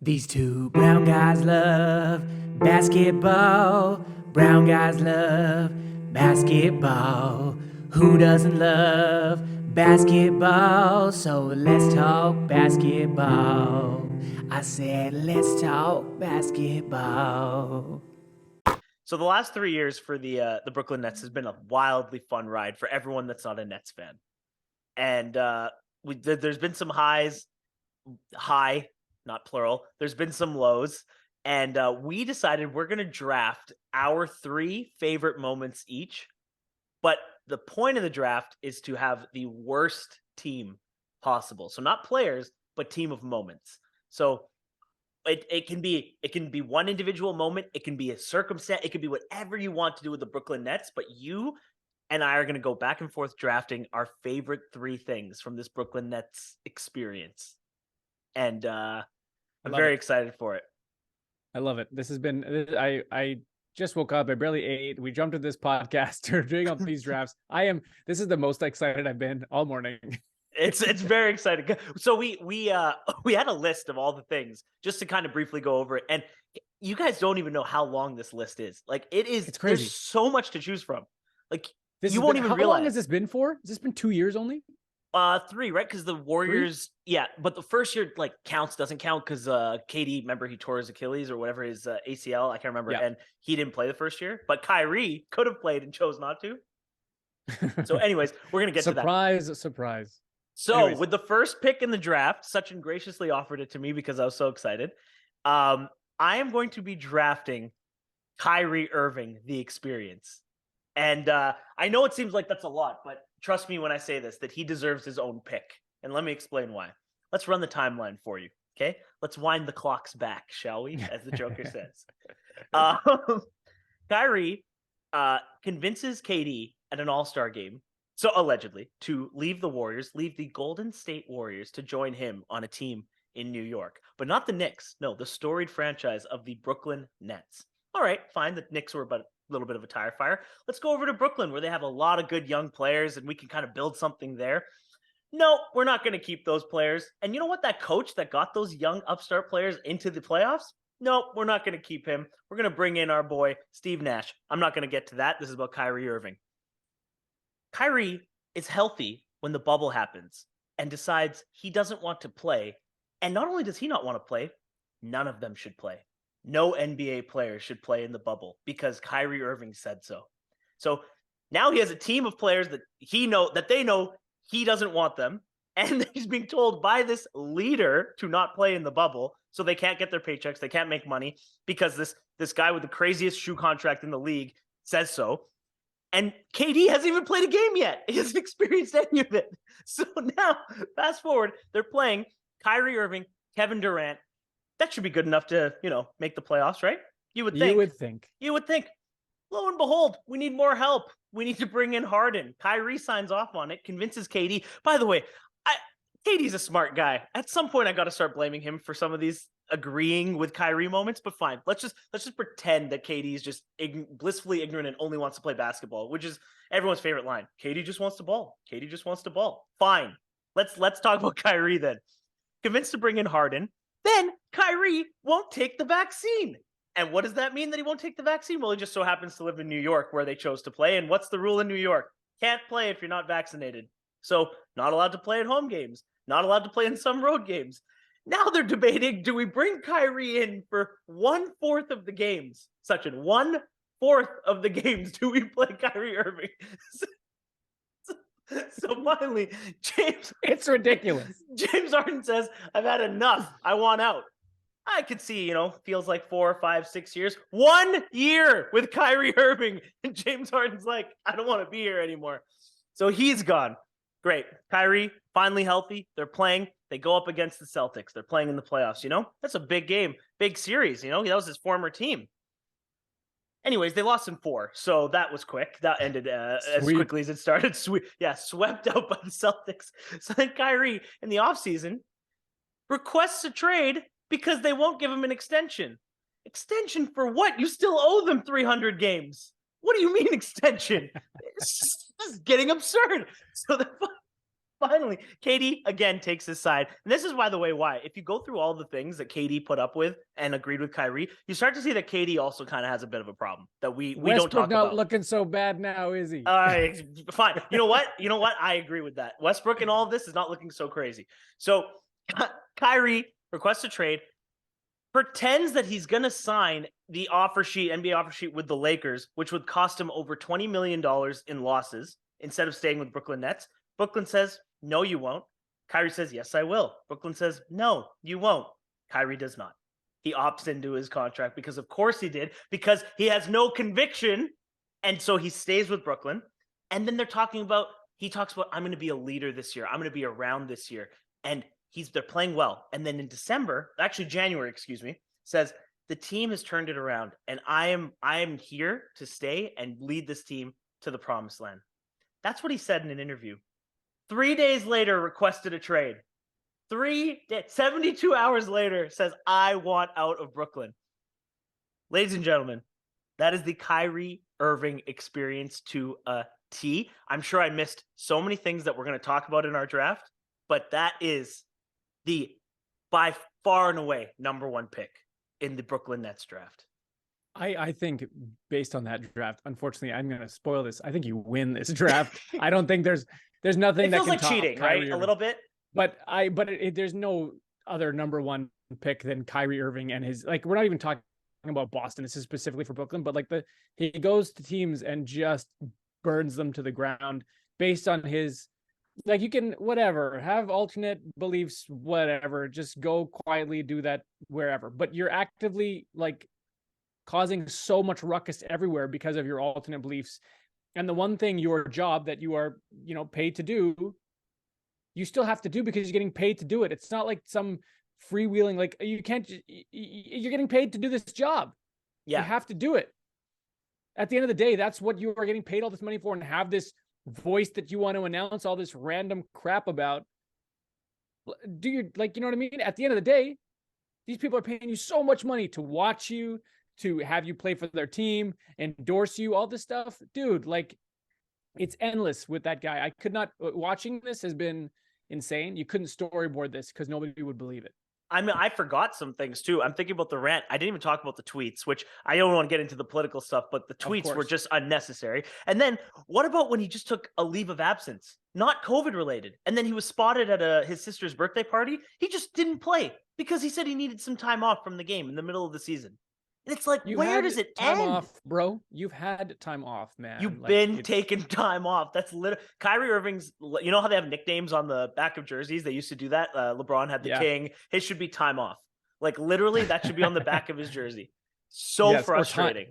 These two brown guys love basketball. Brown guys love basketball. Who doesn't love basketball? So let's talk basketball. I said, let's talk basketball. So the last 3 years for the Brooklyn Nets has been a wildly fun ride for everyone that's not a Nets fan. And there's been some highs, not plural. There's been some lows, and we decided we're going to draft our 3 favorite moments each. But the point of the draft is to have the worst team possible. So not players, but team of moments. So it can be one individual moment, it can be a circumstance, it can be whatever you want to do with the Brooklyn Nets, but you and I are going to go back and forth drafting our favorite 3 things from this Brooklyn Nets experience. And I'm very excited for it. I love it. This has been I just woke up. I barely ate. We jumped into this podcast. We're doing all these drafts. This is the most excited I've been all morning. It's very exciting. So we had a list of all the things just to kind of briefly go over it. And you guys don't even know how long this list is. Like it's crazy. There's so much to choose from. Like you won't even realize. How long has this been for? Has this been 2 years only? 3, right? Because the Warriors, 3? Yeah, but the first year doesn't count because KD, remember he tore his Achilles or whatever, his ACL, I can't remember, and he didn't play the first year. But Kyrie could have played and chose not to. So, anyways, we're gonna get to that. Surprise. So, with the first pick in the draft, Sachin graciously offered it to me because I was so excited. I am going to be drafting Kyrie Irving, the experience. And I know it seems like that's a lot, but trust me when I say this, that he deserves his own pick. And let me explain why. Let's run the timeline for you, okay? Let's wind the clocks back, shall we? As the Joker says. Kyrie convinces KD at an all-star game, so allegedly, to leave the Golden State Warriors to join him on a team in New York. But not the Knicks. No, the storied franchise of the Brooklyn Nets. All right, fine. The Knicks were about a little bit of a tire fire. Let's go over to Brooklyn where they have a lot of good young players and we can kind of build something there. No, we're not going to keep those players. And you know what? That coach that got those young upstart players into the playoffs? No, we're not going to keep him. We're going to bring in our boy, Steve Nash. I'm not going to get to that. This is about Kyrie Irving. Kyrie is healthy when the bubble happens and decides he doesn't want to play. And not only does he not want to play, none of them should play. No NBA players should play in the bubble because Kyrie Irving said so. So now he has a team of players that they know he doesn't want them. And he's being told by this leader to not play in the bubble. So they can't get their paychecks. They can't make money because this guy with the craziest shoe contract in the league says so. And KD hasn't even played a game yet. He hasn't experienced any of it. So now, fast forward, they're playing Kyrie Irving, Kevin Durant. That should be good enough to, make the playoffs, right? You would think. Lo and behold, we need more help. We need to bring in Harden. Kyrie signs off on it, convinces KD. By the way, KD's a smart guy. At some point, I got to start blaming him for some of these agreeing with Kyrie moments, but fine. Let's just pretend that KD is just blissfully ignorant and only wants to play basketball, which is everyone's favorite line. KD just wants to ball. KD just wants to ball. Fine. Let's talk about Kyrie then. Convinced to bring in Harden. Then Kyrie won't take the vaccine. And what does that mean that he won't take the vaccine? Well, he just so happens to live in New York where they chose to play. And what's the rule in New York? Can't play if you're not vaccinated. So not allowed to play at home games. Not allowed to play in some road games. Now they're debating, do we bring Kyrie in for 1/4 of the games? Such a 1/4 of the games do we play Kyrie Irving? So finally, it's ridiculous. James Harden says, I've had enough. I want out. I could see, feels like 4, 5, 6 years. 1 year with Kyrie Irving. And James Harden's like, I don't want to be here anymore. So he's gone. Great. Kyrie, finally healthy. They're playing. They go up against the Celtics. They're playing in the playoffs, That's a big game, big series, That was his former team. Anyways, they lost in 4, so that was quick. That ended as quickly as it started. Swept out by the Celtics. So then Kyrie, in the offseason, requests a trade because they won't give him an extension. Extension for what? You still owe them 300 games. What do you mean extension? This is getting absurd. Finally, KD again takes his side. And this is, by the way, why. If you go through all the things that KD put up with and agreed with Kyrie, you start to see that KD also kind of has a bit of a problem that we don't Westbrook talk not about. looking so bad now, is he? Fine. You know what? I agree with that. Westbrook in all of this is not looking so crazy. So Kyrie requests a trade, pretends that he's going to sign the NBA offer sheet with the Lakers, which would cost him over $20 million in losses instead of staying with Brooklyn Nets. Brooklyn says, no, you won't. Kyrie says, yes, I will. Brooklyn says, no, you won't. Kyrie does not. He opts into his contract because, of course, he did, because he has no conviction. And so he stays with Brooklyn. And then he talks about, I'm going to be a leader this year. I'm going to be around this year. And they're playing well. And then in January, says the team has turned it around and I am here to stay and lead this team to the promised land. That's what he said in an interview. 3 days later, requested a trade. 72 hours later, says, I want out of Brooklyn. Ladies and gentlemen, that is the Kyrie Irving experience to a T. I'm sure I missed so many things that we're going to talk about in our draft, but that is the by far and away number one pick in the Brooklyn Nets draft. I think based on that draft, unfortunately, I'm going to spoil this. I think you win this draft. I don't think there's nothing that feels can like top cheating, Kyrie right? Irving. A little bit. But there's no other number one pick than Kyrie Irving and his, like, we're not even talking about Boston. This is specifically for Brooklyn, but like he goes to teams and just burns them to the ground based on his, like, you can whatever have alternate beliefs, whatever, just go quietly do that wherever, but you're actively like causing so much ruckus everywhere because of your alternate beliefs. And the one thing, your job that you are, paid to do, you still have to do because you're getting paid to do it. It's not like some freewheeling, like you're getting paid to do this job. Yeah. You have to do it. At the end of the day, that's what you are getting paid all this money for, and have this voice that you want to announce all this random crap about. Do you, like, you know what I mean? At the end of the day, these people are paying you so much money to watch you, to have you play for their team, endorse you, all this stuff. Dude, like, it's endless with that guy. I could not, watching this has been insane. You couldn't storyboard this because nobody would believe it. I mean, I forgot some things too. I'm thinking about the rant. I didn't even talk about the tweets, which I don't want to get into the political stuff, but the tweets were just unnecessary. And then what about when he just took a leave of absence, not COVID related, and then he was spotted at his sister's birthday party? He just didn't play because he said he needed some time off from the game in the middle of the season. And it's like, where does it end? Time off, bro. You've had time off, man. You've been taking time off. That's literally Kyrie Irving's. You know how they have nicknames on the back of jerseys? They used to do that. LeBron had the King. His should be time off. Like, literally, that should be on the back of his jersey. So frustrating.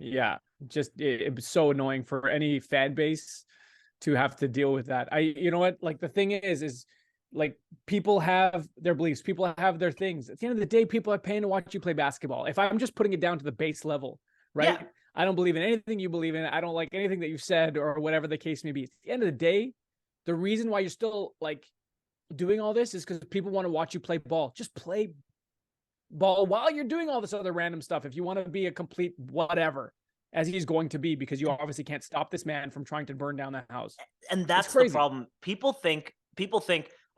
Just it was so annoying for any fan base to have to deal with that. You know what? Like, the thing is like, people have their beliefs, people have their things. At the end of the day, people are paying to watch you play basketball. If I'm just putting it down to the base level, right? Yeah. I don't believe in anything you believe in. I don't like anything that you've said or whatever the case may be. At the end of the day, the reason why you're still like doing all this is because people want to watch you play ball. Just play ball while you're doing all this other random stuff. If you want to be a complete whatever, as he's going to be, because you obviously can't stop this man from trying to burn down the house. And that's the problem. People think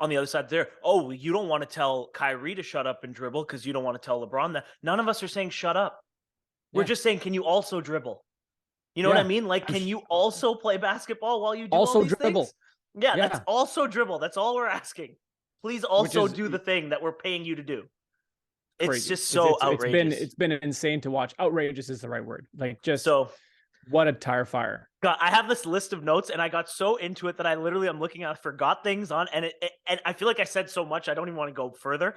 on the other side there, oh, you don't want to tell Kyrie to shut up and dribble because you don't want to tell LeBron that. None of us are saying shut up. We're just saying, can you also dribble? You know what I mean? Like, can you also play basketball while you do all these dribble things? Yeah, that's also dribble. That's all we're asking. Please also do the thing that we're paying you to do. It's just so outrageous. It's been insane to watch. Outrageous is the right word. Like, just so. What a tire fire. God, I have this list of notes and I got so into it that I'm looking at, I forgot things on, and and I feel like I said so much, I don't even want to go further.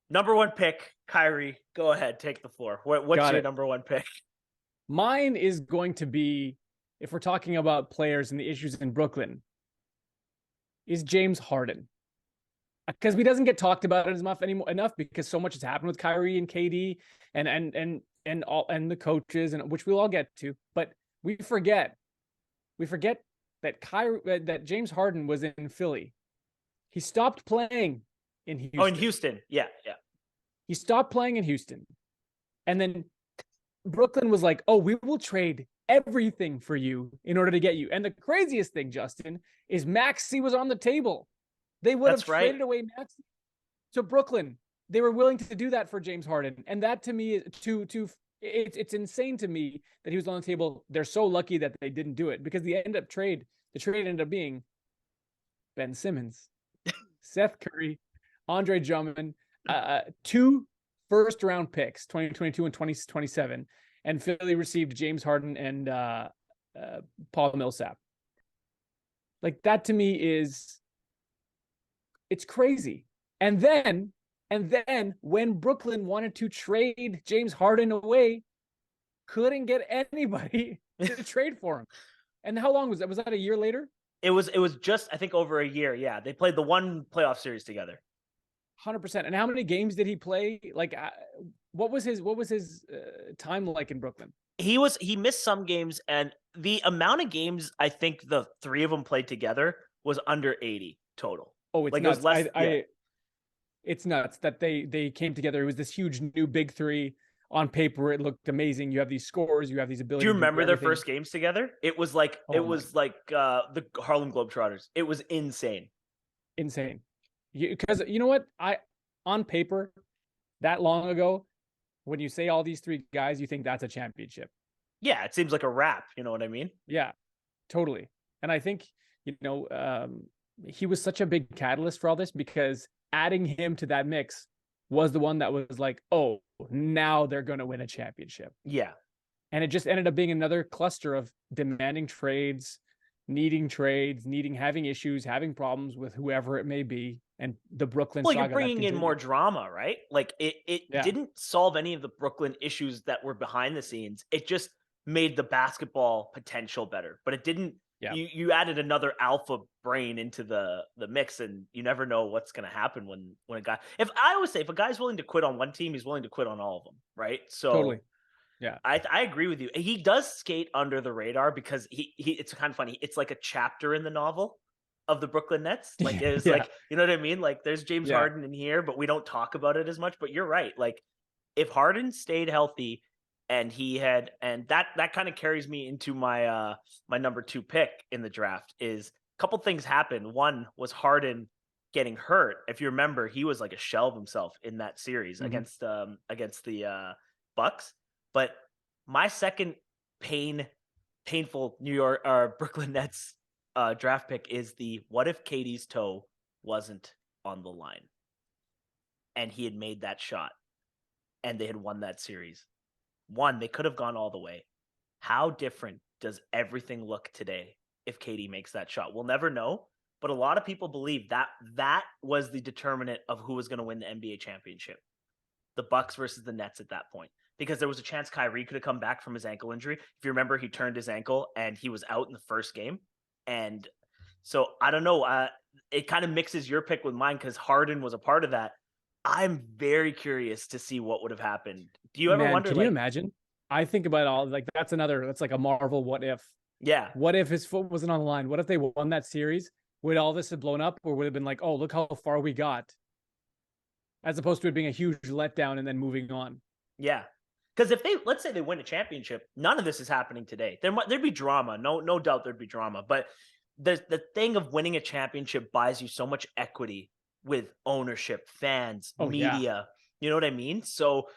Number one pick, Kyrie, go ahead, take the floor. What's your number one pick? Mine is going to be, if we're talking about players and the issues in Brooklyn, is James Harden. Because he doesn't get talked about it enough because so much has happened with Kyrie and KD and the coaches, and which we'll all get to. But we forget that James Harden was in Philly. He stopped playing in Houston. Oh, in Houston. Yeah. He stopped playing in Houston. And then Brooklyn was like, oh, we will trade everything for you in order to get you. And the craziest thing, Justin, is Maxey was on the table. They would have That's right. traded away Max. So Brooklyn, they were willing to do that for James Harden, and that to me, it's insane to me that he was on the table. They're so lucky that they didn't do it because the trade ended up being Ben Simmons, Seth Curry, Andre Drummond, 2 first-round picks, 2022 and 2027, and Philly received James Harden and Paul Millsap. Like that to me it's crazy. And then when Brooklyn wanted to trade James Harden away, couldn't get anybody to trade for him. And how long was that? Was that a year later? It was just, I think, over a year. Yeah, they played the one playoff series together. 100%. And how many games did he play? Like, what was his time like in Brooklyn? He missed some games, and the amount of games I think the three of them played together was under 80 total. Oh, it's like nuts. It was less, it's nuts that they came together. It was this huge new big three. On paper, it looked amazing. You have these scores, you have these abilities. Do you remember their first games together? It was like the Harlem Globetrotters. It was insane. Because you know what? On paper, that long ago, when you say all these three guys, you think that's a championship. Yeah, it seems like a wrap. You know what I mean? Yeah, totally. And I think, he was such a big catalyst for all this because adding him to that mix was the one that was like, oh, now they're going to win a championship. Yeah. And it just ended up being another cluster of demanding trades, having issues, having problems with whoever it may be. And the Brooklyn saga. Well, you're bringing in more drama, right? Like it didn't solve any of the Brooklyn issues that were behind the scenes. It just made the basketball potential better, but it didn't. Yeah. You added another alpha brain into the mix, and you never know what's going to happen when a guy. If a guy's willing to quit on one team, he's willing to quit on all of them, right? So totally. Yeah, I agree with you. He does skate under the radar because he it's kind of funny. It's like a chapter in the novel of the Brooklyn Nets. Like it's like, you know what I mean? Like there's James Harden in here, but we don't talk about it as much. But you're right. Like if Harden stayed healthy and that kind of carries me into my my number 2 pick in the draft is a couple things happened. One was Harden getting hurt. If you remember, he was like a shell of himself in that series against the Bucks. But my second painful New York or Brooklyn Nets draft pick is the what if KD's toe wasn't on the line and he had made that shot and they had won that series. One, they could have gone all the way. How different does everything look today if KD makes that shot? We'll never know, but a lot of people believe that was the determinant of who was going to win the NBA championship. The Bucks versus the Nets at that point. Because there was a chance Kyrie could have come back from his ankle injury. If you remember, he turned his ankle and he was out in the first game. And so I don't know. It kind of mixes your pick with mine because Harden was a part of that. I'm very curious to see what would have happened. Do you ever wonder? Can you imagine? I think about all like that's like a Marvel what if. Yeah. What if his foot wasn't on the line? What if they won that series? Would all this have blown up, or would it have been like, oh, look how far we got, as opposed to it being a huge letdown and then moving on? Yeah. Because if let's say they win a championship, none of this is happening today. There'd be drama. No doubt there'd be drama. But the thing of winning a championship buys you so much equity with ownership, fans, media. Yeah. You know what I mean? So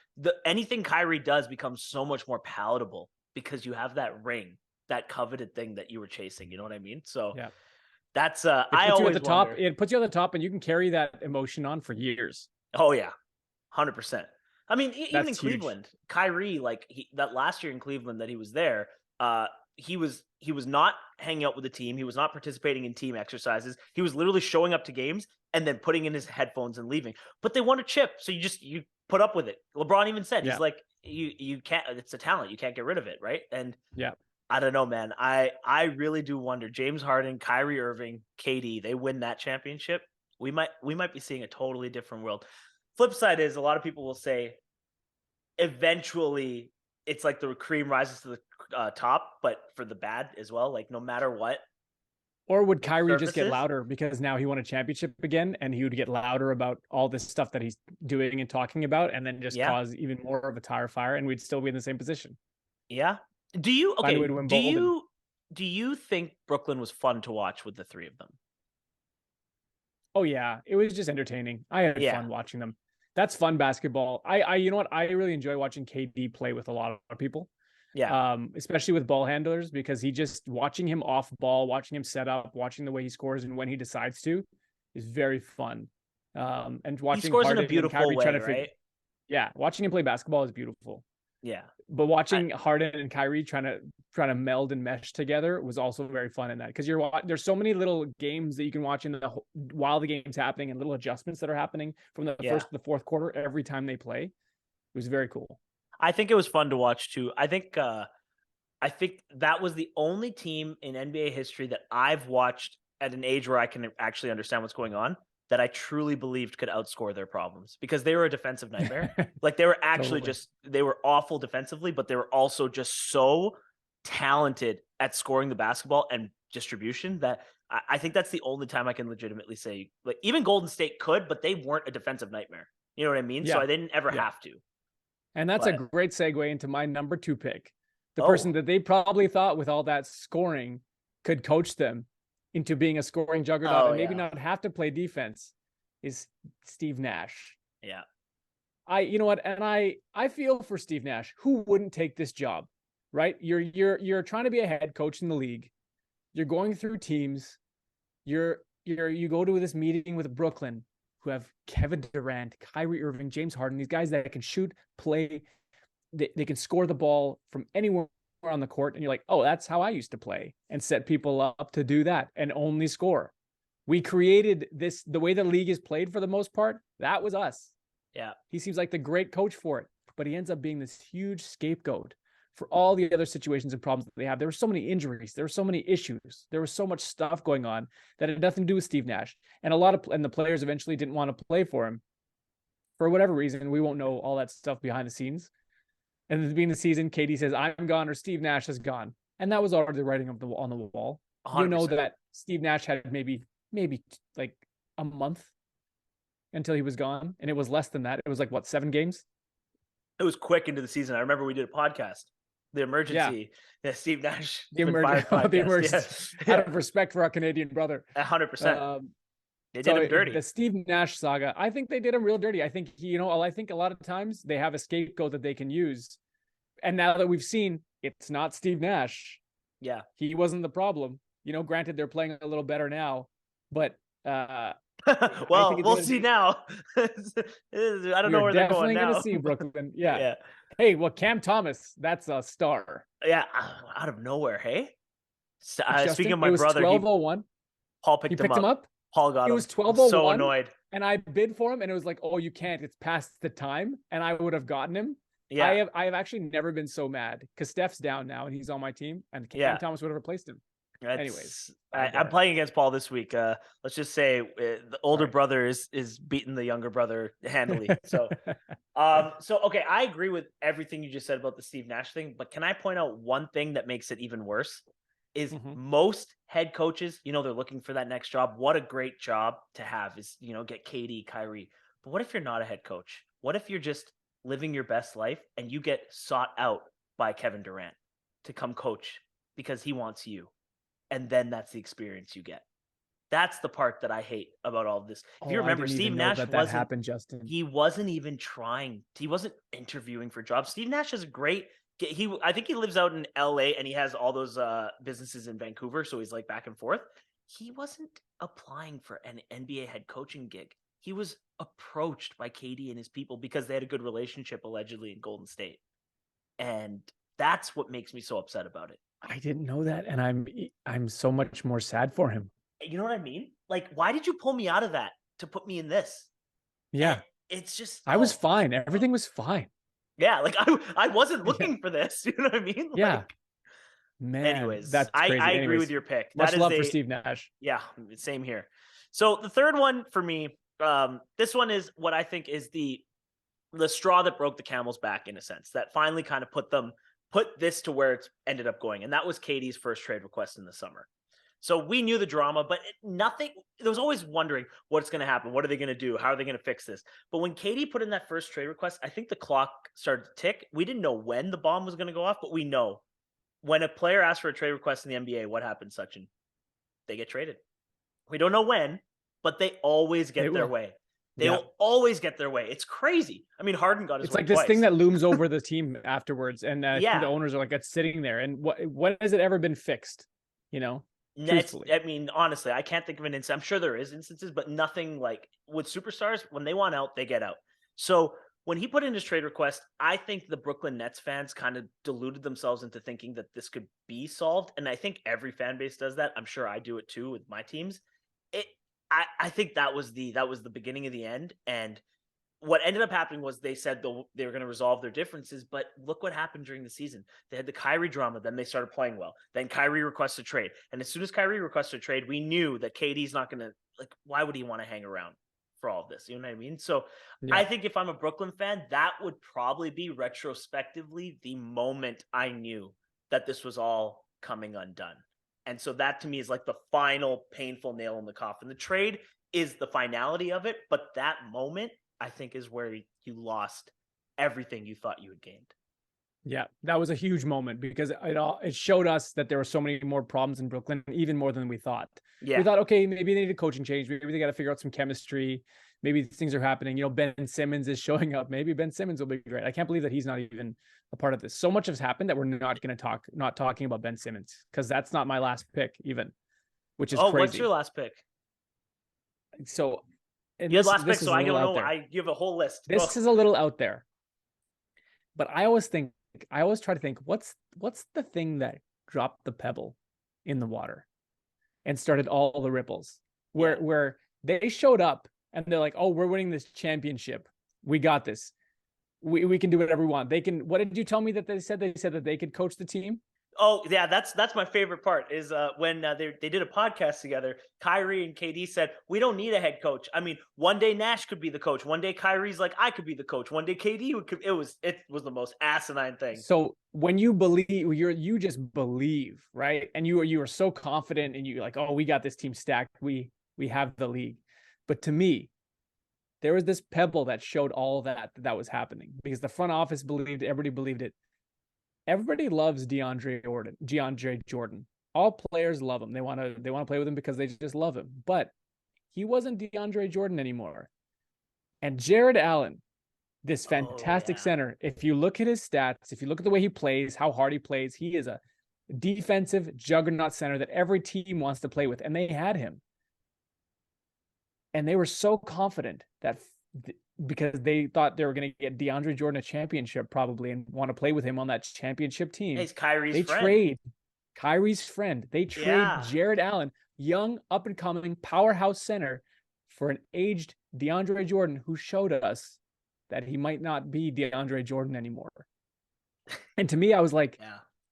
anything Kyrie does becomes so much more palatable because you have that ring, that coveted thing that you were chasing. You know what I mean? So that's I always wonder. It puts you on the top, and you can carry that emotion on for years. Oh yeah, 100%. I mean, even in huge. Cleveland, Kyrie, like that last year in Cleveland that he was there, he was not hanging out with the team. He was not participating in team exercises. He was literally showing up to games and then putting in his headphones and leaving. But they won a chip, so you put up with it. LeBron even said, he's like, you can't. It's a talent. You can't get rid of it, right? And I don't know, man. I really do wonder. James Harden, Kyrie Irving, KD, they win that championship. We might be seeing a totally different world. Flip side is a lot of people will say eventually it's like the cream rises to the top, but for the bad as well, like no matter what. Or would Kyrie just get louder because now he won a championship again and he would get louder about all this stuff that he's doing and talking about and then just cause even more of a tire fire and we'd still be in the same position. Yeah. Do you think Brooklyn was fun to watch with the three of them? Oh yeah, it was just entertaining. I had Yeah. fun watching them. That's fun basketball. You know what? I really enjoy watching KD play with a lot of people. Yeah. Especially with ball handlers, because he just watching him off ball, watching him set up, watching the way he scores and when he decides to is very fun. And He watching scores in a Harden and beautiful Kyrie trying way, to figure, right? yeah, watching him play basketball is beautiful. Yeah. But watching Harden and Kyrie trying to meld and mesh together was also very fun in that, because there's so many little games that you can watch while the game's happening, and little adjustments that are happening from the Yeah. first to the fourth quarter every time they play. It was very cool. I think it was fun to watch too. I think that was the only team in NBA history that I've watched at an age where I can actually understand what's going on, that I truly believed could outscore their problems, because they were a defensive nightmare. Like, they were actually Totally. they were awful defensively, but they were also just so talented at scoring the basketball and distribution that I think that's the only time I can legitimately say, like, even Golden State could, but they weren't a defensive nightmare. You know what I mean? So Yeah. I didn't ever Yeah. have to. And that's a But great segue into my number 2 pick. The Oh. person that they probably thought with all that scoring could coach them into being a scoring juggernaut and maybe yeah. not have to play defense is Steve Nash. Yeah. You know what? And I feel for Steve Nash. Who wouldn't take this job, right? You're trying to be a head coach in the league. You're going through teams. You go to this meeting with Brooklyn, who have Kevin Durant, Kyrie Irving, James Harden, these guys that can shoot, play, they can score the ball from anywhere on the court. And you're like, oh, that's how I used to play, and set people up to do that and only score. We created this, the way the league is played for the most part. That was us. Yeah. He seems like the great coach for it, but he ends up being this huge scapegoat for all the other situations and problems that they have. There were so many injuries. There were so many issues. There was so much stuff going on that had nothing to do with Steve Nash. And the players eventually didn't want to play for him for whatever reason. We won't know all that stuff behind the scenes. And at the beginning of the season, KD says, I'm gone, or Steve Nash is gone. And that was already the writing on the wall. 100%. You know that Steve Nash had maybe like a month until he was gone. And it was less than that. It was like, what, 7 games? It was quick into the season. I remember we did a podcast, the emergency, Steve Nash, the emergency, Yeah. Out of respect for our Canadian brother. 100%. They did him dirty. The Steve Nash saga, I think they did him real dirty. I think I think a lot of times they have a scapegoat that they can use. And now that we've seen it's not Steve Nash. Yeah. He wasn't the problem. Granted, they're playing a little better now, but well, we'll see now. I don't know where they're going now. Definitely going to see Brooklyn. Yeah. Yeah. Hey, well, Cam Thomas, that's a star. Yeah, out of nowhere. Hey, Justin, speaking of my it was brother, 12:01. Paul picked him up. Paul got him. It was 12:01. So annoyed. And I bid for him, and it was like, oh, you can't. It's past the time, and I would have gotten him. Yeah. I have actually never been so mad, because Steph's down now and he's on my team, and Cam Thomas would have replaced him. Anyways, I'm playing against Paul this week. Let's just say the older brother is beating the younger brother handily. So, okay, I agree with everything you just said about the Steve Nash thing, but can I point out one thing that makes it even worse? Is most head coaches, they're looking for that next job. What a great job to have is, get KD, Kyrie. But what if you're not a head coach? What if you're just living your best life and you get sought out by Kevin Durant to come coach because he wants you? And then that's the experience you get. That's the part that I hate about all of this. If you remember, Steve Nash that happened, Justin. He wasn't even trying. He wasn't interviewing for jobs. Steve Nash is a great. I think he lives out in LA and he has all those businesses in Vancouver, so he's like back and forth. He wasn't applying for an NBA head coaching gig. He was approached by KD and his people because they had a good relationship allegedly in Golden State, and that's what makes me so upset about it. I didn't know that, and I'm so much more sad for him. You know what I mean? Like, why did you pull me out of that to put me in this? Yeah, and it's just I was fine. Everything was fine. Yeah, like I wasn't looking for this. You know what I mean? Yeah. Like, man. Anyways, that's crazy. I agree with your pick. Much love for Steve Nash. Yeah, same here. So the third one for me, this one is what I think is the straw that broke the camel's back, in a sense, that finally kind of put this to where it's ended up going. And that was KD's first trade request in the summer. So we knew the drama, but there was always wondering what's going to happen. What are they going to do? How are they going to fix this? But when KD put in that first trade request, I think the clock started to tick. We didn't know when the bomb was going to go off, but we know when a player asks for a trade request in the NBA, what happens, Sachin? They get traded. We don't know when, but they always They get their will. way. Yeah. They'll always get their way. It's crazy. I mean, Harden got his It's way like this twice. thing that looms over the team afterwards, and I think Yeah. the owners are like, it's sitting there. And what has it ever been fixed? You know, truthfully. I mean, honestly, I can't think of an instance. I'm sure there is instances, but nothing like with superstars. When they want out, they get out. So when he put in his trade request, I think the Brooklyn Nets fans kind of deluded themselves into thinking that this could be solved. And I think every fan base does that. I'm sure I do it too with my teams. I think that was the beginning of the end. And what ended up happening was they said they were going to resolve their differences, but look what happened during the season. They had the Kyrie drama, then they started playing well. Then Kyrie requested a trade. And as soon as Kyrie requested a trade, we knew that KD's not going to, like, why would he want to hang around for all of this? You know what I mean? So Yeah. I think if I'm a Brooklyn fan, that would probably be retrospectively the moment I knew that this was all coming undone. And so that to me is like the final painful nail in the coffin. The trade is the finality of it, but that moment I think is where you lost everything you thought you had gained. Yeah, that was a huge moment because it showed us that there were so many more problems in Brooklyn, even more than we thought. Yeah. We thought, okay, maybe they need a coaching change. Maybe they got to figure out some chemistry. Maybe things are happening. You know, Ben Simmons is showing up. Maybe Ben Simmons will be great. I can't believe that he's not even a part of this. So much has happened that we're not talking about Ben Simmons, because that's not my last pick even, which is crazy. What's your last pick? So, you had last pick, so I don't know. You have a whole list. This is a little out there, but I always try to think, what's the thing that dropped the pebble in the water and started all the ripples, where they showed up and they're like, oh, we're winning this championship. We got this. We can do whatever we want. They can. What did you tell me that they said? They said that they could coach the team. Oh yeah, that's my favorite part is when they did a podcast together. Kyrie and KD said, we don't need a head coach. I mean, one day Nash could be the coach. One day Kyrie's like, I could be the coach. One day KD it was the most asinine thing. So when you believe, you just believe, right? And you are so confident, and you're like, oh, we got this team stacked. We have the league. But to me, there was this pebble that showed all that was happening, because the front office believed it, everybody believed it. Everybody loves DeAndre Jordan. All players love him. They want to play with him because they just love him. But he wasn't DeAndre Jordan anymore. And Jarrett Allen, this fantastic center, if you look at his stats, if you look at the way he plays, how hard he plays, he is a defensive juggernaut center that every team wants to play with. And they had him. And they were so confident that because they thought they were going to get DeAndre Jordan a championship probably and want to play with him on that championship team. He's Kyrie's friend. Trade Kyrie's friend. They trade Jarrett Allen, young, up-and-coming powerhouse center, for an aged DeAndre Jordan who showed us that he might not be DeAndre Jordan anymore. And to me, I was like,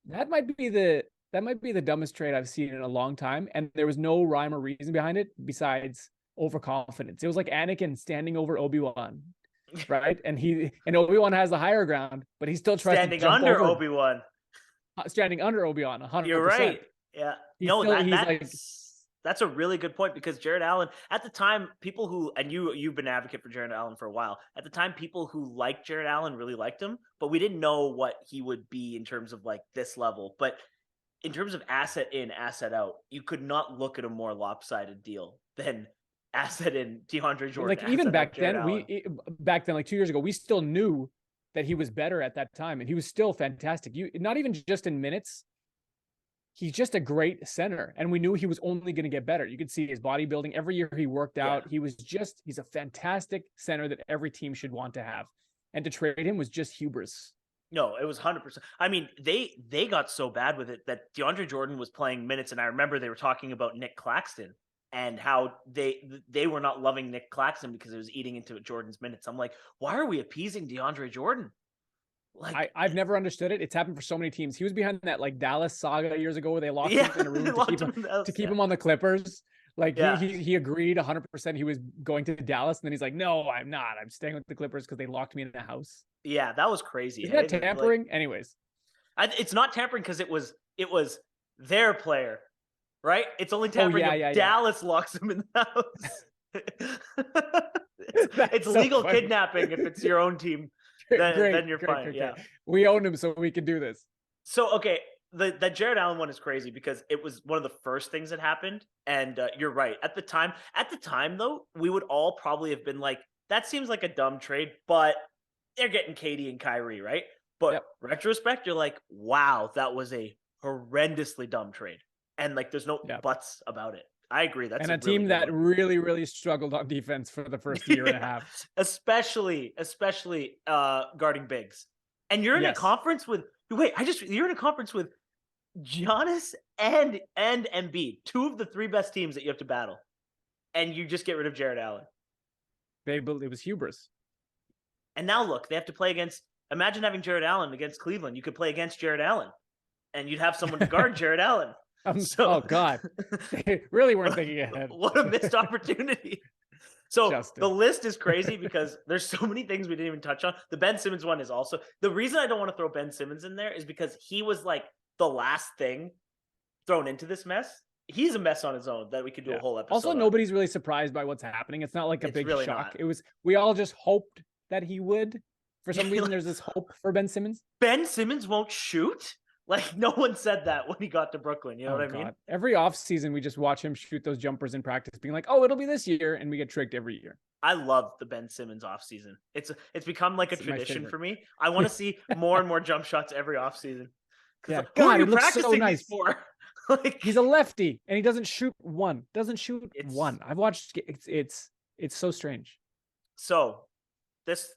that might be the dumbest trade I've seen in a long time. And there was no rhyme or reason behind it besides overconfidence. It was like Anakin standing over Obi-Wan, right? And Obi-Wan has the higher ground, but he still tries standing to jump under over. Obi-Wan. Standing under Obi-Wan, 100%. You're right. Yeah. He's that's a really good point, because Jarrett Allen, at the time, people who, and you've been an advocate for Jarrett Allen for a while. At the time, people who liked Jarrett Allen really liked him, but we didn't know what he would be in terms of like this level. But in terms of asset in, asset out, you could not look at a more lopsided deal than asset in DeAndre Jordan. Like even back then, like 2 years ago, we still knew that he was better at that time, and he was still fantastic. Not even just in minutes. He's just a great center, and we knew he was only going to get better. You could see his bodybuilding every year he worked out. He's a fantastic center that every team should want to have. And to trade him was just hubris. No, it was 100%. I mean, they got so bad with it that DeAndre Jordan was playing minutes, and I remember they were talking about Nick Claxton and how they were not loving Nick Claxton because it was eating into Jordan's minutes. I'm like, why are we appeasing DeAndre Jordan? Like, I've never understood it. It's happened for so many teams. He was behind that like Dallas saga years ago where they locked him in a room to keep him on the Clippers. Like he agreed 100% he was going to Dallas, and then he's like, no, I'm not. I'm staying with the Clippers because they locked me in the house. Yeah, that was crazy. Is that tampering? Anyways, it's not tampering because it was their player, right? It's only tampering if Dallas locks him in the house. it's so legal funny. kidnapping if it's your own team. Then you're fine. Yeah, we own him, so we can do this. So okay, that Jarrett Allen one is crazy because it was one of the first things that happened. And you're right. At the time, though, we would all probably have been like, that seems like a dumb trade, but they're getting Katie and Kyrie, right? But retrospect, you're like, wow, that was a horrendously dumb trade. And like, there's no buts about it. I agree. That's a team that really, really struggled on defense for the first year and a half, especially guarding bigs. And you're in a conference with you're in a conference with Giannis and Embiid, two of the three best teams that you have to battle, and you just get rid of Jarrett Allen. It was hubris. And now look, they have to play against. Imagine having Jarrett Allen against Cleveland. You could play against Jarrett Allen, and you'd have someone to guard Jarrett Allen. Oh God, they really weren't thinking ahead. What a missed opportunity. So Justin. The list is crazy because there's so many things we didn't even touch on. The Ben Simmons one is also the reason I don't want to throw Ben Simmons in there is because he was like the last thing thrown into this mess. He's a mess on his own that we could do a whole episode. Also, nobody's really surprised by what's happening. It's not like a big really shock. Not. We all just hoped that he would. For some reason, there's this hope for Ben Simmons. Ben Simmons won't shoot? Like, no one said that when he got to Brooklyn. You know what I mean? Every offseason, we just watch him shoot those jumpers in practice, being like, oh, it'll be this year. And we get tricked every year. I love the Ben Simmons offseason. It's become like a tradition for me. I want to see more and more jump shots every offseason. Yeah, God, he looks so nice. Like, he's a lefty, and he doesn't shoot one. One. I've watched. It's so strange. So this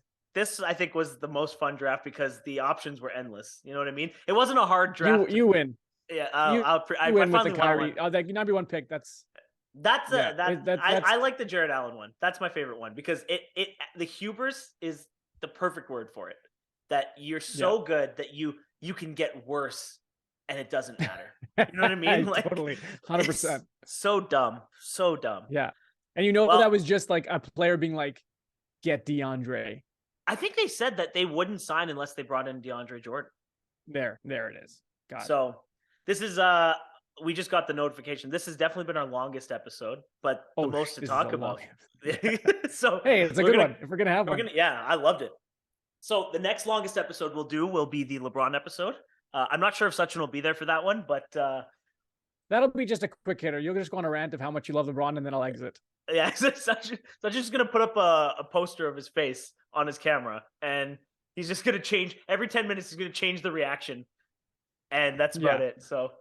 I think was the most fun draft because the options were endless. You know what I mean? It wasn't a hard draft. You win. Yeah, I win with the Kyrie. Oh, that number one pick. I like the Jarrett Allen one. That's my favorite one because the hubris is the perfect word for it. That you're so good that you can get worse and it doesn't matter. You know what I mean? Like totally, 100%. So dumb. Yeah, and that was just like a player being like, "Get DeAndre." I think they said that they wouldn't sign unless they brought in DeAndre Jordan. There it is. Got it. So this is we just got the notification. This has definitely been our longest episode, but the most to talk about. So hey, it's a good one. If we're gonna have one, I loved it. So the next longest episode will be the LeBron episode. I'm not sure if Sachin will be there for that one, but that'll be just a quick hitter. You'll just go on a rant of how much you love LeBron, and then I'll exit. Yeah, Sachin's just gonna put up a poster of his face on his camera, and he's just gonna change every 10 minutes. He's gonna change the reaction, and that's about it. So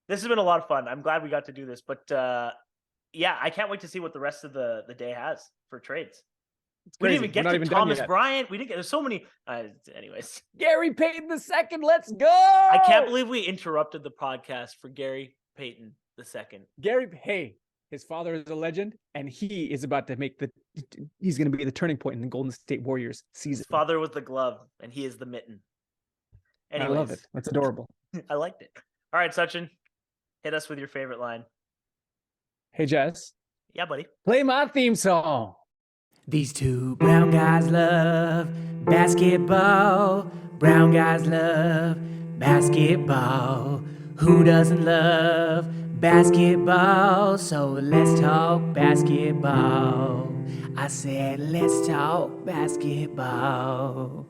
this has been a lot of fun. I'm glad we got to do this, but I can't wait to see what the rest of the day has for trades. We didn't even get to Thomas Bryant. We didn't get. There's so many. Anyways, Gary Payton II. Let's go. I can't believe we interrupted the podcast for Gary Payton II. Hey. His father is a legend, and he is about to make he's going to be the turning point in the Golden State Warriors season. His father was the glove, and he is the mitten. Anyways, I love it. That's adorable. I liked it. All right, Sachin, hit us with your favorite line. Hey, Jess. Yeah, buddy. Play my theme song. These two brown guys love basketball. Brown guys love basketball. Who doesn't love basketball? So let's talk basketball. I said, let's talk basketball.